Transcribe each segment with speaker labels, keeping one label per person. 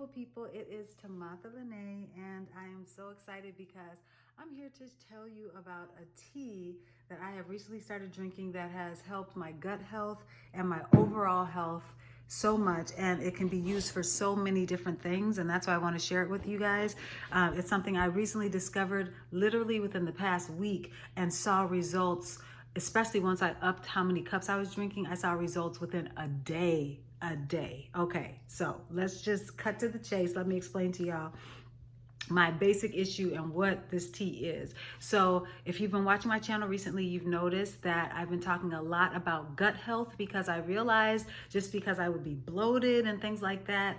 Speaker 1: beautiful people. It is Timotha, Lanae, and I am so excited because I'm here to tell you about a tea that I have recently started drinking that has helped my gut health and my overall health so much, and it can be used for so many different things, and that's why I want to share it with you guys. It's something I recently discovered literally within the past week and saw results, especially once I upped how many cups I was drinking. I saw results within a day. Okay, so let's just cut to the chase. Let me explain to y'all my basic issue and what this tea is. So if you've been watching my channel recently, you've noticed that I've been talking a lot about gut health, because I realized just because I would be bloated and things like that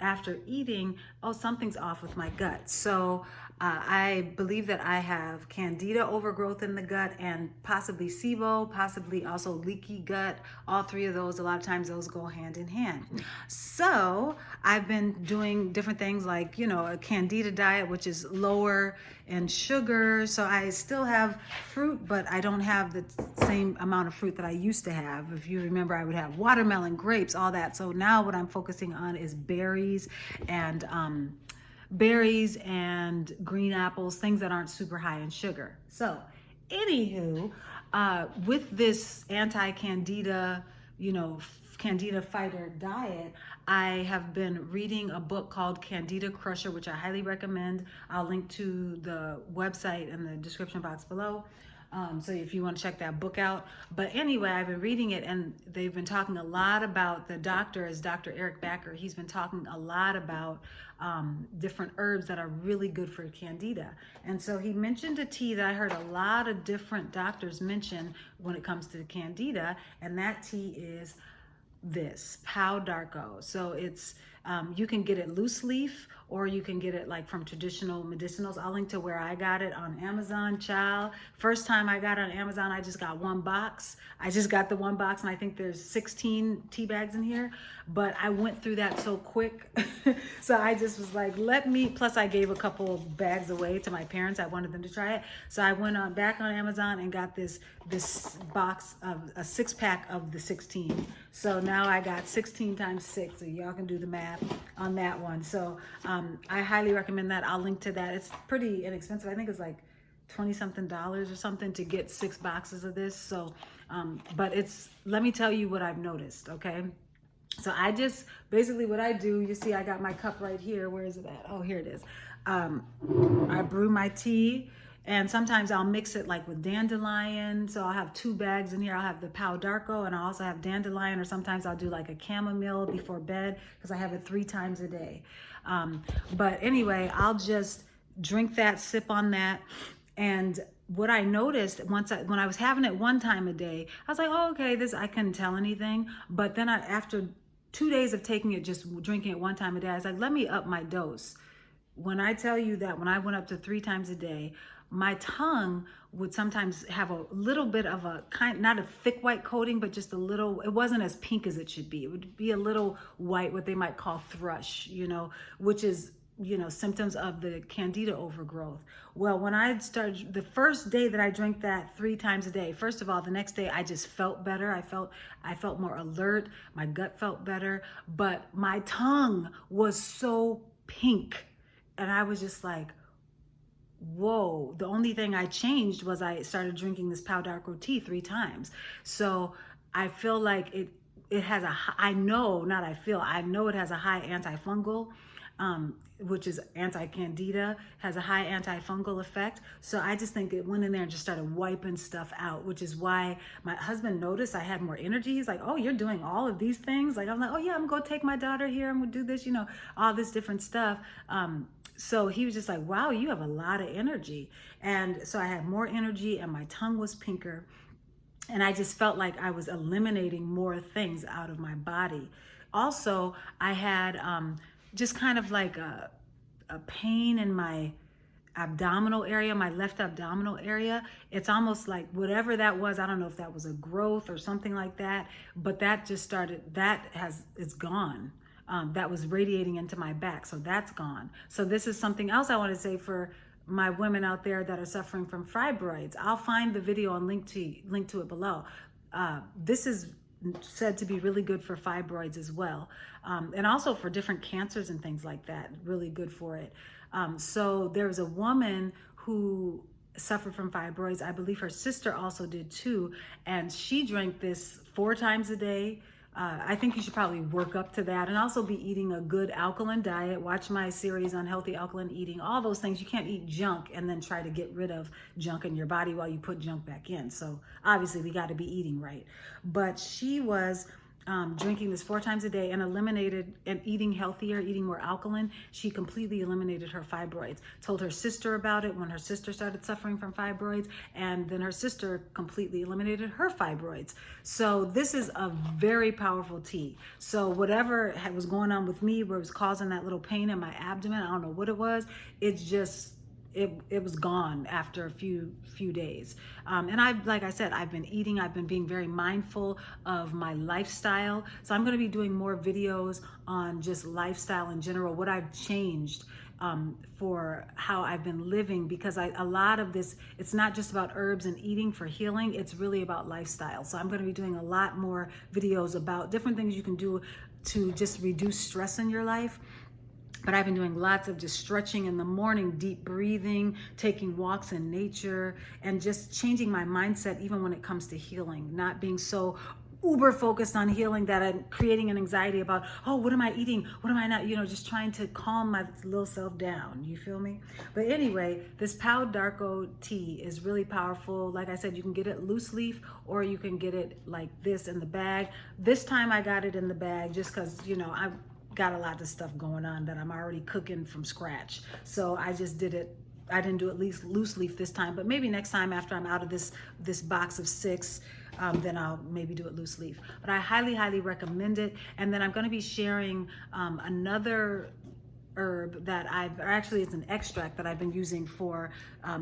Speaker 1: after eating, oh, something's off with my gut. So I believe that I have Candida overgrowth in the gut and possibly SIBO, possibly also leaky gut. All three of those, a lot of times those go hand in hand. So I've been doing different things like, a Candida diet, which is lower in sugar. So I still have fruit, but I don't have the same amount of fruit that I used to have. If you remember, I would have watermelon, grapes, all that. So now what I'm focusing on is berries and green apples, things that aren't super high in sugar. So anywho, with this anti-Candida, Candida fighter diet, I have been reading a book called Candida Crusher, which I highly recommend. I'll link to the website in the description box below. So if you want to check that book out. But anyway, I've been reading it, and they've been talking a lot about, the doctor is Dr. Eric Backer. He's been talking a lot about different herbs that are really good for Candida. And so he mentioned a tea that I heard a lot of different doctors mention when it comes to Candida, and that tea is this Pau d'Arco. So it's you can get it loose leaf, or you can get it like from traditional medicinals. I'll link to where I got it on Amazon. Child, first time I got it on Amazon, I just got one box. I just got the one box, and I think there's 16 tea bags in here, but I went through that so quick. So I just was like, plus I gave a couple bags away to my parents. I wanted them to try it. So I went back on Amazon and got this box of a 6-pack of the 16. So now I got 16 times 6, so y'all can do the math on that one. So I highly recommend that. I'll link to that. It's pretty inexpensive. I think it's like $20-something or something to get 6 boxes of this. So but let me tell you what I've noticed, okay? So I just, basically what I do, you see I got my cup right here. Where is it at? Oh, here it is. I brew my tea, and sometimes I'll mix it like with dandelion. So I'll have 2 bags in here. I'll have the Pau d'Arco, and I also have dandelion, or sometimes I'll do like a chamomile before bed, because I have it 3 times a day. But anyway, I'll just drink that, sip on that. And what I noticed when I was having it 1 time a day, I was like, oh, okay, I couldn't tell anything. But then after 2 days of taking it, just drinking it 1 time a day, I was like, let me up my dose. When I tell you that when I went up to 3 times a day, my tongue would sometimes have a little bit of not a thick white coating, but just a little. It wasn't as pink as it should be. It would be a little white, what they might call thrush, which is, symptoms of the Candida overgrowth. Well, when I started, the first day that I drank that 3 times a day, first of all, the next day I just felt better. I felt more alert. My gut felt better, but my tongue was so pink. And I was just like, whoa. The only thing I changed was I started drinking this Pau d'Arco tea 3 times. So I feel like it has I know it has a high antifungal, which is anti-Candida, has a high antifungal effect. So I just think it went in there and just started wiping stuff out, which is why my husband noticed I had more energy. He's like, oh, you're doing all of these things? Like, I'm like, oh yeah, I'm gonna take my daughter here, I'm gonna do this, all this different stuff. So he was just like, wow, you have a lot of energy. And so I had more energy, and my tongue was pinker. And I just felt like I was eliminating more things out of my body. Also, I had just kind of like a pain in my abdominal area, my left abdominal area. It's almost like whatever that was, I don't know if that was a growth or something like that, but that just started, it's gone. That was radiating into my back, so that's gone. So this is something else I want to say for my women out there that are suffering from fibroids. I'll find the video and link to it below. This is said to be really good for fibroids as well, and also for different cancers and things like that, really good for it. So there's a woman who suffered from fibroids. I believe her sister also did too, and she drank this 4 times a day. I think you should probably work up to that, and also be eating a good alkaline diet. Watch my series on healthy alkaline eating, all those things. You can't eat junk and then try to get rid of junk in your body while you put junk back in. So obviously we got to be eating right. But she was drinking this 4 times a day and eliminated, and eating healthier, eating more alkaline. She completely eliminated her fibroids. Told her sister about it when her sister started suffering from fibroids, and then her sister completely eliminated her fibroids. So this is a very powerful tea. So whatever was going on with me, where it was causing that little pain in my abdomen, I don't know what it was, it's just, it was gone after a few days. And like I said, I've been eating, I've been being very mindful of my lifestyle. So I'm going to be doing more videos on just lifestyle in general, what I've changed for how I've been living, because a lot of this, it's not just about herbs and eating for healing, it's really about lifestyle. So I'm going to be doing a lot more videos about different things you can do to just reduce stress in your life. But I've been doing lots of just stretching in the morning, deep breathing, taking walks in nature, and just changing my mindset even when it comes to healing, not being so uber focused on healing that I'm creating an anxiety about, oh, what am I eating? What am I not? Just trying to calm my little self down. You feel me? But anyway, this Pau d'Arco tea is really powerful. Like I said, you can get it loose leaf, or you can get it like this in the bag. This time I got it in the bag just because, I've got a lot of stuff going on that I'm already cooking from scratch. So I just did it. I didn't do at least loose leaf this time, but maybe next time after I'm out of this box of 6, then I'll maybe do it loose leaf. But I highly recommend it. And then I'm going to be sharing another herb that actually it's an extract that I've been using for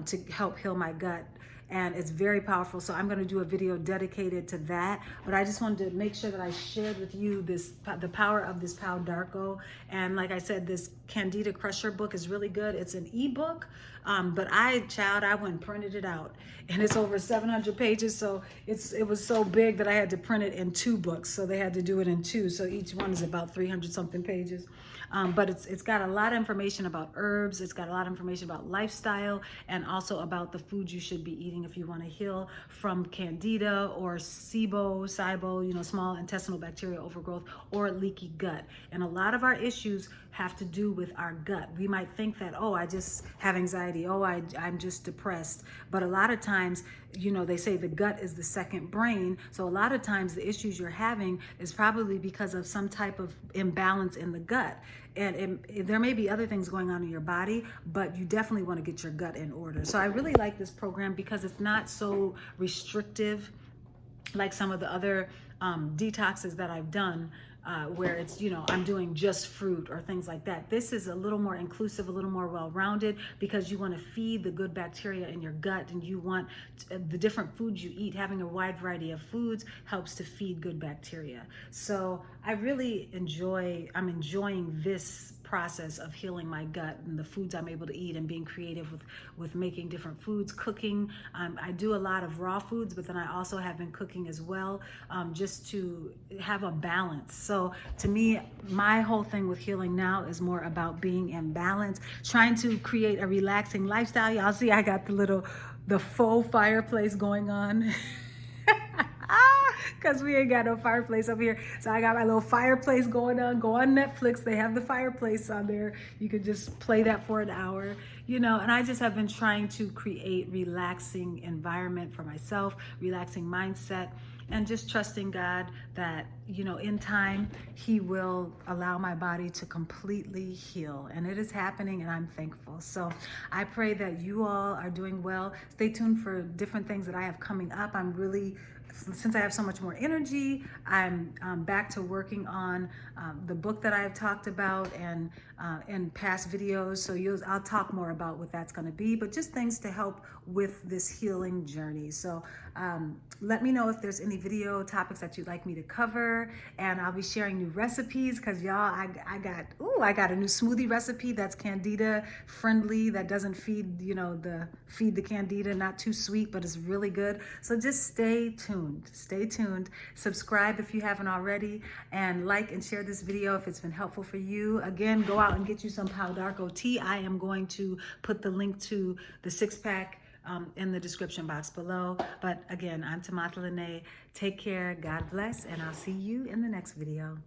Speaker 1: to help heal my gut, and it's very powerful. So I'm going to do a video dedicated to that. But I just wanted to make sure that I shared with you the power of this Pau d'Arco. And like I said, this Candida Crusher book is really good. It's an ebook, but I went and printed it out, and it's over 700 pages. So it was so big that I had to print it in 2 books. So they had to do it in 2. So each one is about 300 something pages. But it's got a lot of information about herbs. It's got a lot of information about lifestyle, and also about the foods you should be eating if you want to heal from Candida or SIBO, small intestinal bacterial overgrowth, or leaky gut. And a lot of our issues have to do with our gut. We might think that, oh, I just have anxiety. Oh, I'm just depressed. But a lot of times, they say the gut is the second brain. So a lot of times the issues you're having is probably because of some type of imbalance in the gut. And there may be other things going on in your body, but you definitely want to get your gut in order. So I really like this program because it's not so restrictive like some of the other detoxes that I've done, where it's, I'm doing just fruit or things like that. This is a little more inclusive, a little more well-rounded, because you want to feed the good bacteria in your gut, and you want the different foods you eat. Having a wide variety of foods helps to feed good bacteria. So I really I'm enjoying this process of healing my gut and the foods I'm able to eat, and being creative with making different foods, cooking. I do a lot of raw foods, but then I also have been cooking as well, just to have a balance. So to me, my whole thing with healing now is more about being in balance, trying to create a relaxing lifestyle. Y'all see I got the faux fireplace going on. Because we ain't got no fireplace up here. So I got my little fireplace going on. Go on Netflix. They have the fireplace on there. You could just play that for an hour, and I just have been trying to create relaxing environment for myself, relaxing mindset, and just trusting God that, in time, He will allow my body to completely heal. And it is happening, and I'm thankful. So I pray that you all are doing well. Stay tuned for different things that I have coming up. Since I have so much more energy, I'm back to working on the book that I've talked about and in past videos. So I'll talk more about what that's going to be, but just things to help with this healing journey. So let me know if there's any video topics that you'd like me to cover, and I'll be sharing new recipes, because y'all, I got a new smoothie recipe that's Candida friendly, that doesn't feed the Candida, not too sweet, but it's really good. So just stay tuned. tuned. Stay tuned. Subscribe if you haven't already, and like and share this video if it's been helpful for you. Again, go out and get you some Pau D'Arco tea. I am going to put the link to the 6-pack in the description box below. But again, I'm Timotha Lanae. Take care, God bless, and I'll see you in the next video.